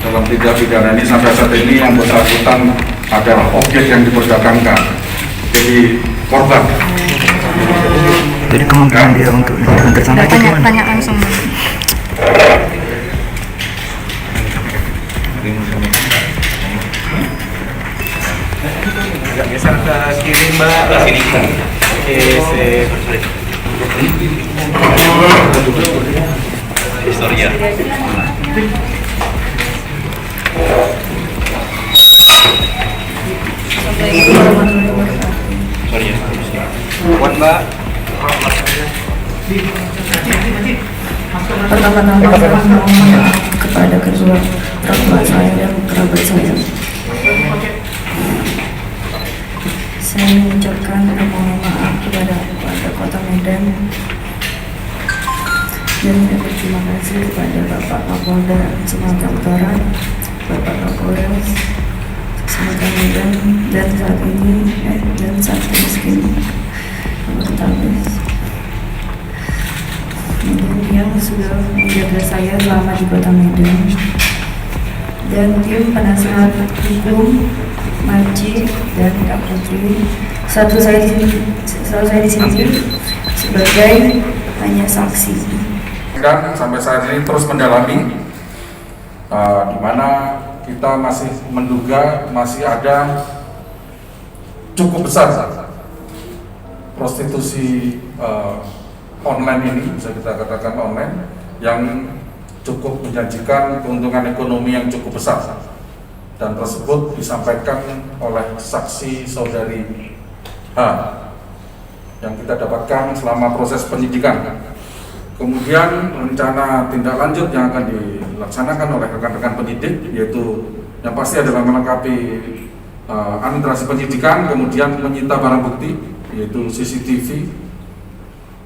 dalam tindak pidana ini sampai saat ini yang bersangkutan adalah objek yang diperdagangkan, jadi korban. Jadi kemampuan dia untuk tersangka itu gimana? Tanya langsung. Agak geser ke kiri Mbak. Sini. Oke, sip. Historia. Sorry ya. Buat Mbak. Pertama-tama saya mohon maaf kepada kedua orang tua saya dan kerabat saya. Saya mengucapkan permohonan maaf kepada warga Kota Medan dan berterima kasih kepada Bapak Kapolda Sumatera Utara, Bapak Kapolres Sumatera Medan, dan saat ini Kapolres yang sudah menjaga saya selama di Kota Medan, dan tim penasehat hukum Marci dan Kak Putri. Satu saya di sini sebagai hanya saksi. Dan sampai saat ini terus mendalami, di mana kita masih menduga masih ada cukup besar prostitusi online ini, bisa kita katakan online, yang cukup menjanjikan keuntungan ekonomi yang cukup besar, dan tersebut disampaikan oleh saksi saudari H yang kita dapatkan selama proses penyidikan. Kemudian rencana tindak lanjut yang akan dilaksanakan oleh rekan-rekan penyidik, yaitu yang pasti adalah melengkapi administrasi penyidikan, kemudian menyita barang bukti, yaitu CCTV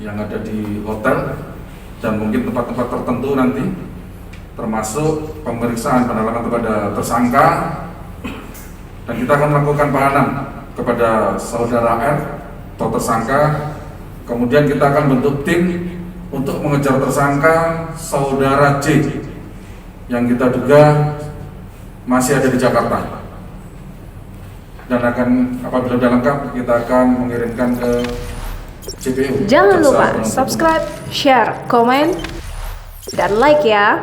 yang ada di hotel dan mungkin tempat-tempat tertentu nanti, termasuk pemeriksaan pendalaman kepada tersangka, dan kita akan melakukan penahanan kepada saudara R atau tersangka. Kemudian kita akan bentuk tim untuk mengejar tersangka saudara J yang kita duga masih ada di Jakarta, dan akan apabila sudah lengkap kita akan mengirimkan ke JPU. Jangan lupa subscribe, share, komen, dan like ya.